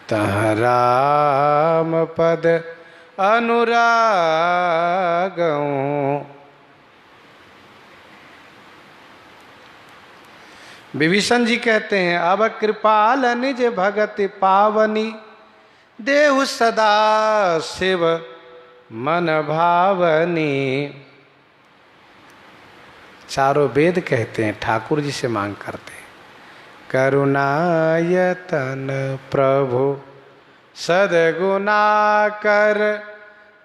तह राम पद अनुरागौ। विभीषण जी कहते हैं, अब कृपाल निज भगति पावनी, देहु सदा शिव मन भावनी। चारों वेद कहते हैं, ठाकुर जी से मांग करते हैं, करुणायतन प्रभु सदगुना कर,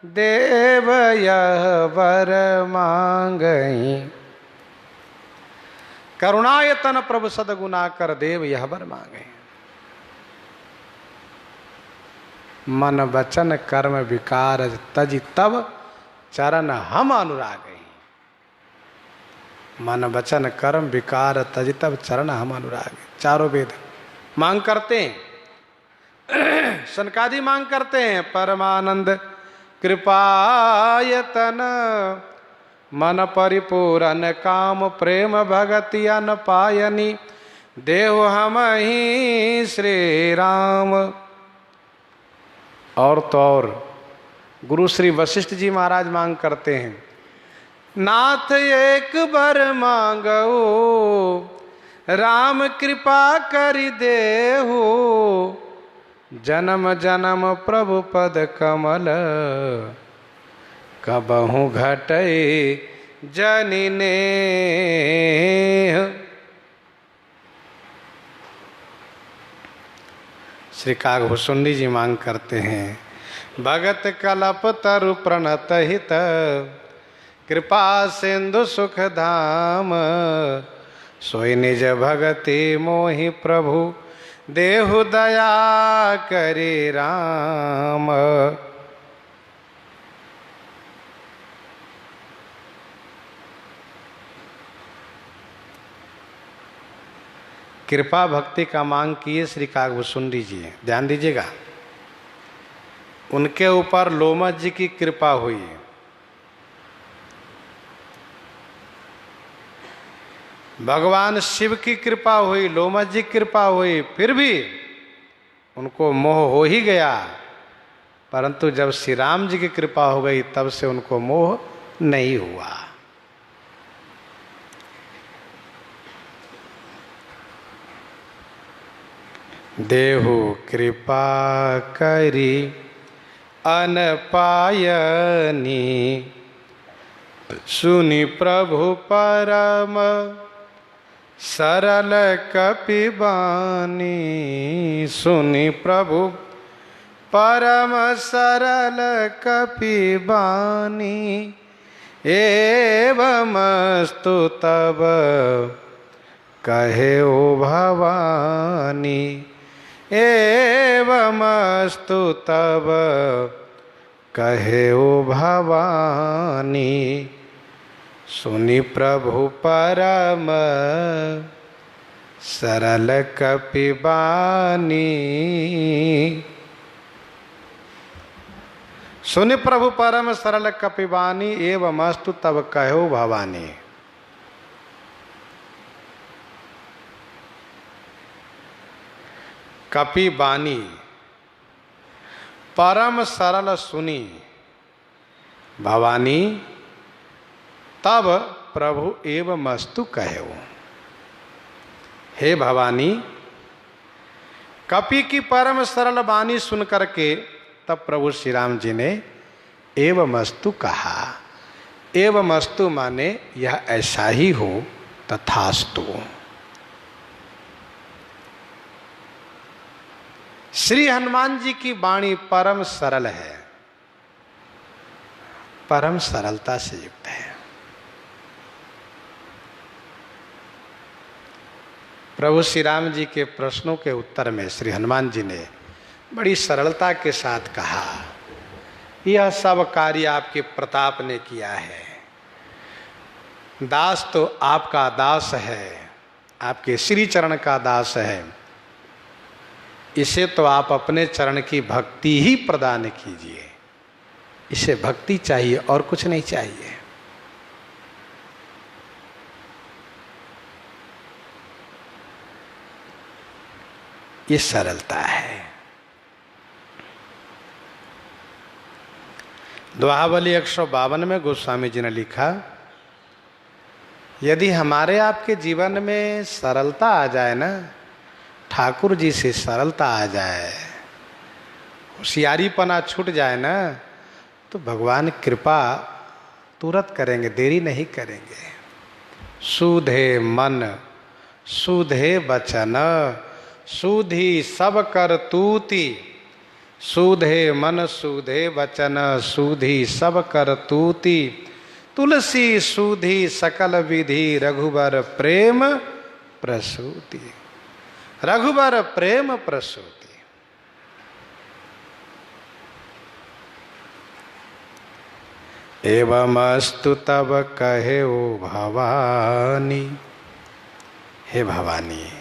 देव यह वर मांगई। करुणायतन प्रभु सदगुना कर, देव यह वर मांगे। मन वचन कर्म विकार तज तब, चरण हम अनुरागई। मन वचन कर्म विकार तज तब, चरण हम अनुराग। चारों वेद मांग करते हैं। सनकादि मांग करते हैं, परमानंद कृपायतन, मन परिपूरन काम प्रेम भगति अन पायनी, देव हम ही श्री राम। और तो और गुरु श्री वशिष्ठ जी महाराज मांग करते हैं, नाथ एक बार मांगो, राम कृपा करि देहु, जन्म जन्म प्रभु पद कमल, कबहु घटै जनि नेह। श्री कागभूषुंडी जी मांग करते हैं, भगत कलप तरु प्रणत हित, कृपा सिंधु सुख धाम, सोई निज भगति मोहि प्रभु, देहु दया करि राम। कृपा भक्ति का मांग किए श्री कागभूषुंडी जी। ध्यान दीजिएगा, उनके ऊपर लोमस जी की कृपा हुई, भगवान शिव की कृपा हुई, लोमस जी की कृपा हुई, फिर भी उनको मोह हो ही गया। परंतु जब श्री राम जी की कृपा हो गई तब से उनको मोह नहीं हुआ। देहु कृपा करी अनपायनी, सुनि प्रभु परम सरल कपिबानी। सुनि प्रभु परम सरल कपिबानी, एवमस्तु तब कहे ओ भवानी। एवमस्तु तब कहे ओ भवानी, सुनि प्रभु परम सरल कपिबानी। सुनि प्रभु परम सरल कपिबानी, एवमस्तु तब कहो भवानी। कपिबानी परम सरल सुनी भवानी, तब प्रभु एवमस्तु कहो। हे भवानी, कपि की परम सरल वाणी सुन करके तब प्रभु श्री राम जी ने एवमस्तु कहा। एवमस्तु माने यह ऐसा ही हो, तथास्तु। श्री हनुमान जी की वाणी परम सरल है, परम सरलता से युक्त है। प्रभु श्री राम जी के प्रश्नों के उत्तर में श्री हनुमान जी ने बड़ी सरलता के साथ कहा, यह सब कार्य आपके प्रताप ने किया है। दास तो आपका दास है, आपके श्री चरण का दास है। इसे तो आप अपने चरण की भक्ति ही प्रदान कीजिए। इसे भक्ति चाहिए और कुछ नहीं चाहिए। ये सरलता है। दोहावली 152 में गोस्वामी जी ने लिखा, यदि हमारे आपके जीवन में सरलता आ जाए ना, ठाकुर जी से सरलता आ जाए, होशियारीपना छूट जाए ना, तो भगवान कृपा तुरंत करेंगे, देरी नहीं करेंगे। सुधे मन सुधे वचन, सुधी सब कर तूती। सुधे मन सुधे वचन, सुधी सब कर तूती। तुलसी सुधी सकल विधि, रघुबर प्रेम प्रसूति। रघुबर प्रेम प्रसूति। एवमस्तु तब कहे ओ भवानी। हे भवानी,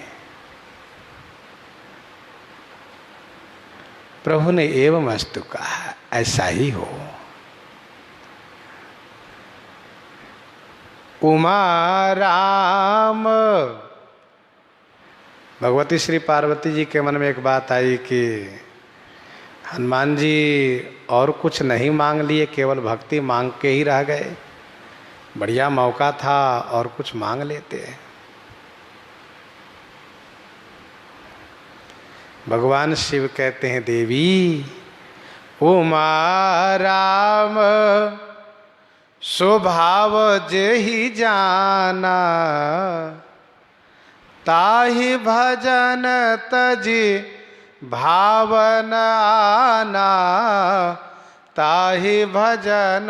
प्रभु ने एवमस्तु कहा, ऐसा ही हो। उमा राम, भगवती श्री पार्वती जी के मन में एक बात आई कि हनुमान जी और कुछ नहीं मांग लिए, केवल भक्ति मांग के ही रह गए। बढ़िया मौका था और कुछ मांग लेते। भगवान शिव कहते हैं, देवी उमा राम स्वभाव जेहि जाना, ताहि भजन तजी भावन आना। ताहि भजन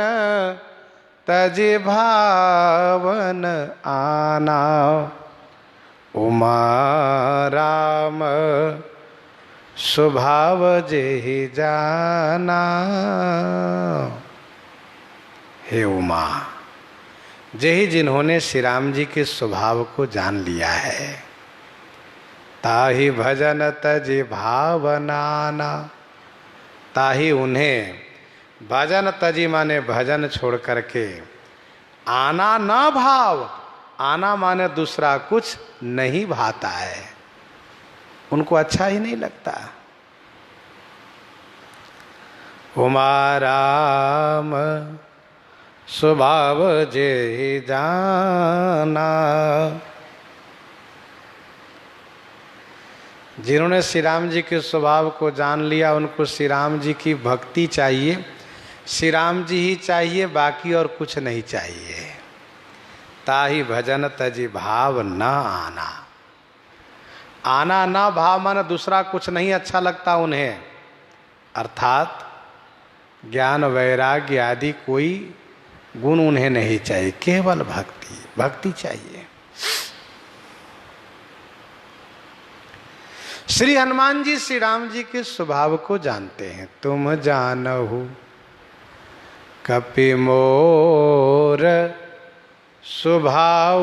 तजी भावन आना। उमा राम स्वभाव जेहि जाना। हे उमा, जेहि जिन्होंने श्री राम जी के स्वभाव को जान लिया है, ताहि भजन तजि भावनाना। ताहि उन्हें भजन तजी माने भजन छोड़ करके आना न भाव। आना माने दूसरा कुछ नहीं भाता है, उनको अच्छा ही नहीं लगता। उमा राम स्वभाव जे जाना। जिन्होंने श्री राम जी के स्वभाव को जान लिया उनको श्री राम जी की भक्ति चाहिए, श्री राम जी ही चाहिए, बाकी और कुछ नहीं चाहिए। ताहि भजन तजि भाव न आना। आना ना भाव माना दूसरा कुछ नहीं अच्छा लगता उन्हें, अर्थात ज्ञान वैराग्य आदि कोई गुण उन्हें नहीं चाहिए, केवल भक्ति, भक्ति चाहिए। श्री हनुमान जी श्री राम जी के स्वभाव को जानते हैं। तुम जानहु कपि मोर स्वभाव,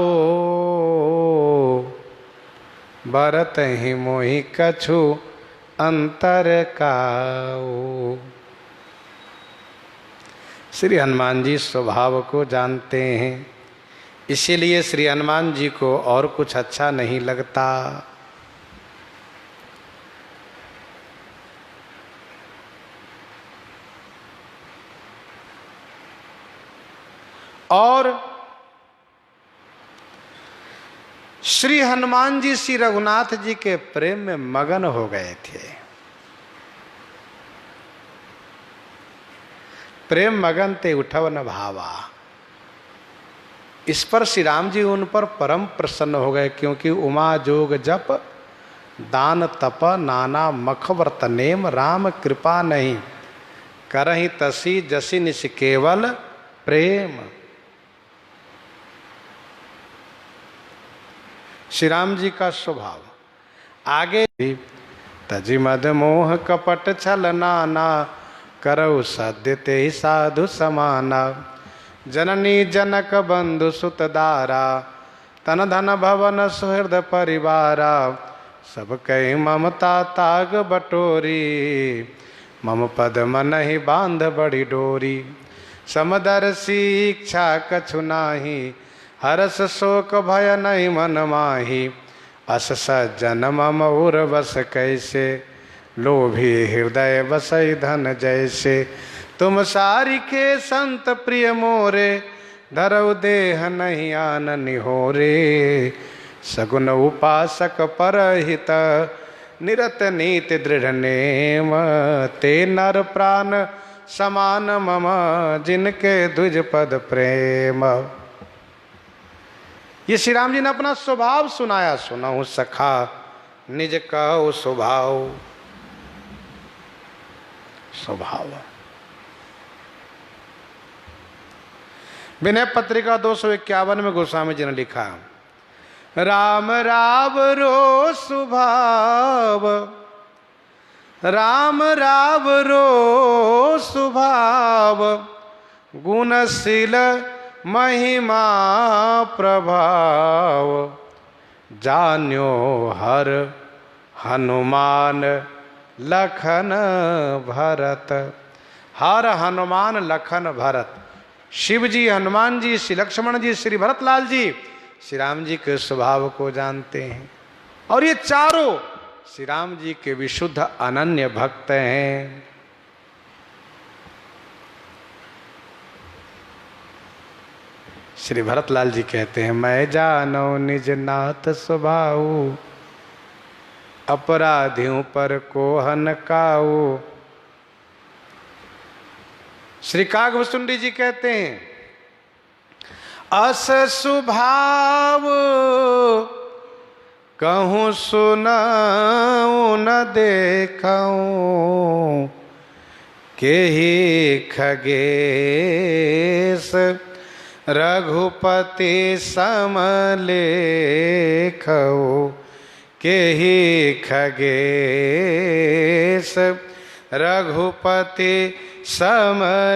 बरत ही मोहि कछु अंतर काऊ। श्री हनुमान जी स्वभाव को जानते हैं, इसीलिए श्री हनुमान जी को और कुछ अच्छा नहीं लगता। और श्री हनुमान जी श्री रघुनाथ जी के प्रेम में मगन हो गए थे। प्रेम मगन ते उठव न भावा। इस पर श्री राम जी उन पर परम प्रसन्न हो गए, क्योंकि उमा जोग जप दान तप नाना मख व्रत नेम, राम कृपा नहीं करहि तसी जसी निश केवल प्रेम। श्री राम जी का स्वभाव आगे तजि मद मोह कपट छल नाना, करौ सद्य ते साधु समाना। जननी जनक बंधु सुत दारा, तन धन भवन सुहृद परिवारा। सब कहि ममता ताग बटोरी, मम पद मन ही बांध बड़ी डोरी। समदर्शी इच्छा कछु नाही, हरस शोक भय नहीं मन माही। अस सज्जन मम उर बस कैसे, लोभी हृदय बसई धन जैसे। तुम सारिके संत प्रिय मोरे, धरऊ देह नहीं आन निहोरे। सगुन उपासक परहित, निरत नीति दृढ़ नेम। ते नर प्राण समान मम, जिनके द्विज पद प्रेम। ये श्री राम जी ने अपना स्वभाव सुनाया। सुनहु सखा निज कहो स्वभाव। स्वभाव विनय पत्रिका 251 में गोस्वामी जी ने लिखा, राम राव रो स्वभाव, राम राव रो स्वभाव। गुणशील महिमा प्रभाव, जान्यो हर हनुमान लखन भरत। हर हनुमान लखन भरत। शिव जी, हनुमान जी, श्री लक्ष्मण जी, श्री भरतलाल जी श्री राम जी के स्वभाव को जानते हैं, और ये चारों श्री राम जी के विशुद्ध अनन्य भक्त हैं। श्री भरतलाल जी कहते हैं, मैं जानो निज नाथ स्वभाव, अपराधियों पर कोहन काऊ। श्री कागभूषुंडी जी कहते हैं, अस स्वभाव कहूँ सुनाऊं न देखूं। के ही खगेश रघुपति समलेखो। के ही खगेश रघुपति समलेखो।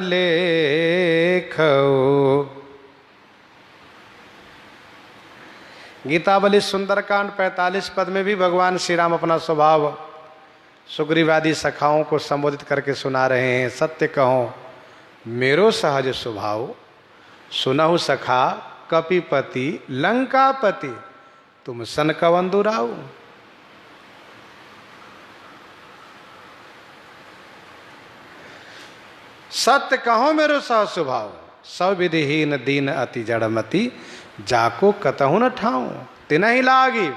गीतावली सुंदरकांड 45 पद में भी भगवान श्री राम अपना स्वभाव सुग्रीवादी सखाओं को संबोधित करके सुना रहे हैं। सत्य कहो मेरो सहज स्वभाव, सुनहु सखा कपिपति लंकापति, तुम सन कवंदु राऊ। सत्य कहो मेरो सहज स्वभाव, सब विधिहीन दीन अति जड़मति। जाको कतहु न ठाऊं तिनहि लागी,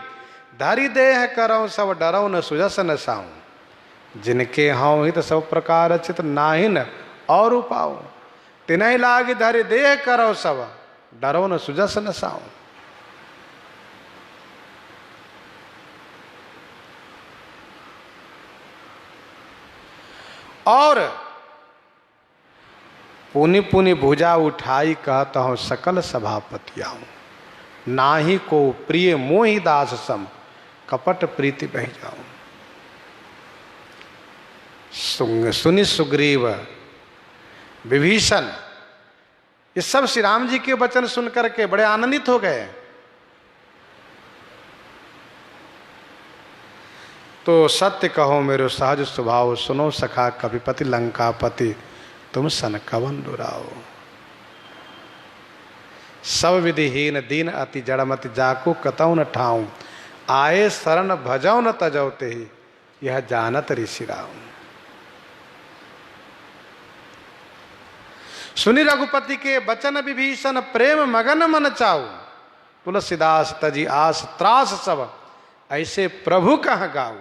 धरि देह करऊं सब डरऊ न सुजस न साऊं। जिनके हऊँ हित सब प्रकार चित नाहिन और उपाऊ। तिनहि लागी धरि देह करऊ सब डरऊ न सुजस न साऊं। और पुनि पुनि भुजा उठाई कहता हूं सकल सभापति आऊं। नाही को प्रिय मोहि दास सम कपट प्रीति बह जाऊं। सुनि सुग्रीव विभीषण ये सब श्री राम जी के वचन सुनकर के बड़े आनंदित हो गए। तो सत्य कहो मेरो सहज स्वभाव सुनो सखा कपिपति लंकापति तुम सन कवन दुराओ। सब विधिहीन दीन अति जड़मति जाको कतौ न ठाऊं। आए शरण भजौ न तजौते ही यह जानत ऋषि राम। सुनि रघुपति के बचन विभीषण प्रेम मगन मन चाऊ। तुलसीदास तजी आस त्रास सब ऐसे प्रभु कह गाऊ।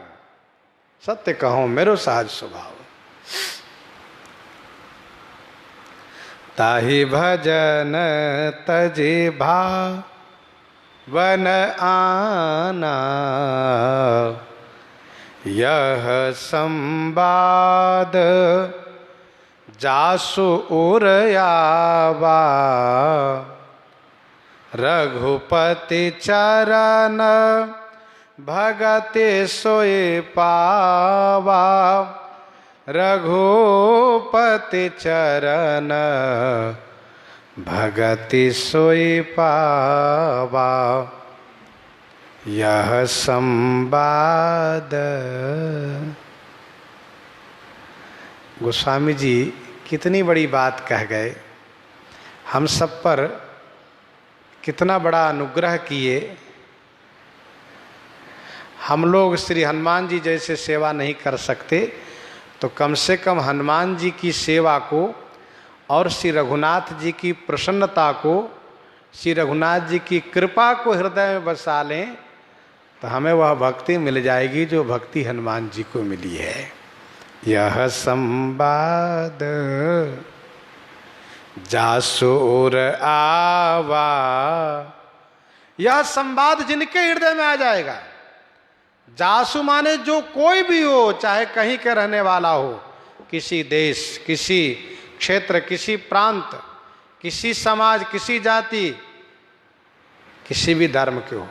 सत्य कहो मेरो सहज स्वभाव ताहि भजन तजे भावन आना। यह संवाद जासु उरयावा। रघुपति चरण भगति सोए पावा। रघुपति चरण भगति सोए पावा। यह संवाद। गोस्वामी जी कितनी बड़ी बात कह गए। हम सब पर कितना बड़ा अनुग्रह किए। हम लोग श्री हनुमान जी जैसे सेवा नहीं कर सकते तो कम से कम हनुमान जी की सेवा को और श्री रघुनाथ जी की प्रसन्नता को, श्री रघुनाथ जी की कृपा को हृदय में बसा लें तो हमें वह भक्ति मिल जाएगी जो भक्ति हनुमान जी को मिली है। यह संवाद जासुर आवा। यह संवाद जिनके हृदय में आ जाएगा। जासु माने जो कोई भी हो, चाहे कहीं के रहने वाला हो, किसी देश, किसी क्षेत्र, किसी प्रांत, किसी समाज, किसी जाति, किसी भी धर्म के हो,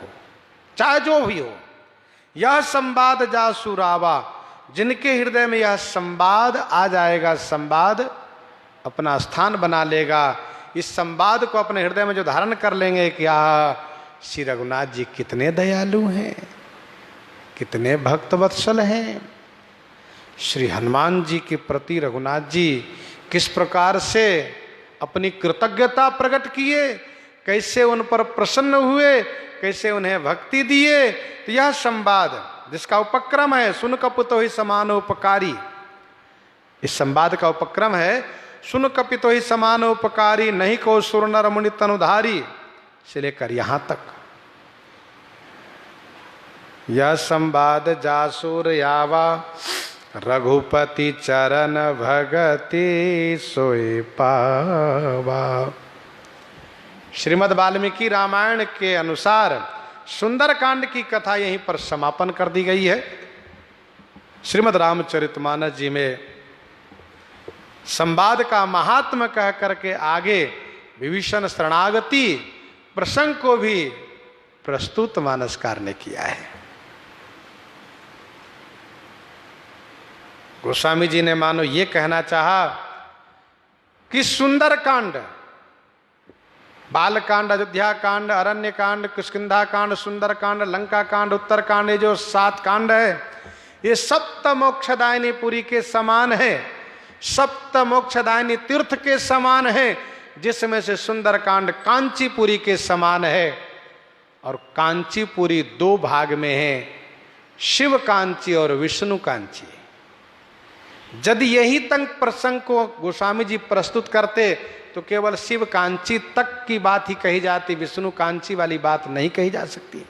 चाहे जो भी हो, यह संवाद जासुरावा। जिनके हृदय में यह संवाद आ जाएगा, संवाद अपना स्थान बना लेगा। इस संवाद को अपने हृदय में जो धारण कर लेंगे कि श्री रघुनाथ जी कितने दयालु हैं, कितने भक्तवत्सल हैं। श्री हनुमान जी के प्रति रघुनाथ जी किस प्रकार से अपनी कृतज्ञता प्रकट किए, कैसे उन पर प्रसन्न हुए, कैसे उन्हें भक्ति दिए। तो यह संवाद जिसका उपक्रम है सुन कपितो ही समान उपकारी। इस संवाद का उपक्रम है सुन कपितो ही समान उपकारी नहीं को सुर नर मुनि तनुधारी से लेकर यहां तक। यह संवाद जासुर यावा। रघुपति चरण भगति सोए पावा। श्रीमद् वाल्मीकि रामायण के अनुसार सुंदरकांड की कथा यहीं पर समापन कर दी गई है। श्रीमद् रामचरितमानस जी में संवाद का महात्म कह करके आगे विभीषण शरणागति प्रसंग को भी प्रस्तुत मानसकार ने किया है। गोस्वामी जी ने मानो ये कहना चाहा कि सुंदरकांड, बालकांड, अयोध्या कांड, अरण्य कांड, किष्किंधा कांड, सुंदर कांड, लंका कांड, उत्तर कांड, ये जो 7 कांड है ये सप्त मोक्षदायिनी पुरी के समान है, सप्त मोक्षदायिनी तीर्थ के समान है, जिसमें से सुंदर कांड कांचीपुरी के समान है। और कांचीपुरी 2 भाग में है, शिव कांची और विष्णु कांची। यदि यही तक प्रसंग को गोस्वामी जी प्रस्तुत करते तो केवल शिव कांची तक की बात ही कही जाती, विष्णु कांची वाली बात नहीं कही जा सकती।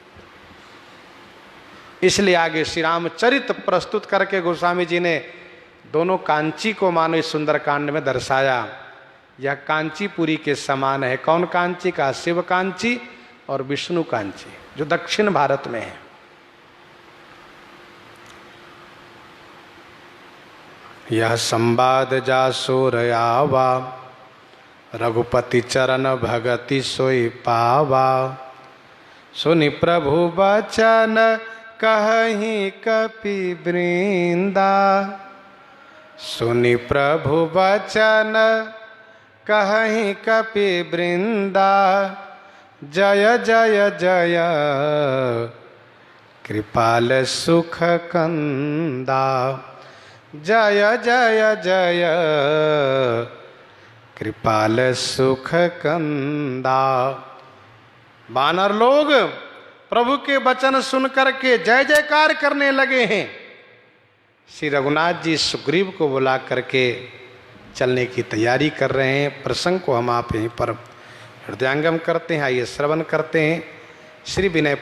इसलिए आगे श्री रामचरित प्रस्तुत करके गोस्वामी जी ने दोनों कांची को मानो इस सुंदरकांड में दर्शाया। यह कांचीपुरी के समान है। कौन कांची का? शिव कांची और विष्णु कांची, जो दक्षिण भारत में है। यह संवाद जासो रयावा, रघुपति चरण भगति सोई पावा। सुनि प्रभु बचन कहहि कपि वृंदा, सुनि प्रभु बचन कहहि कपि वृंदा। जय जय जय कृपाल सुख कंदा, जय जय जय कृपाल सुख कंदा। वानर लोग प्रभु के वचन सुन करके जय जयकार करने लगे हैं। श्री रघुनाथ जी सुग्रीव को बुला करके चलने की तैयारी कर रहे हैं। प्रसंग को हम आप यहीं पर हृदयांगम करते हैं। आइए श्रवण करते हैं। श्री विनय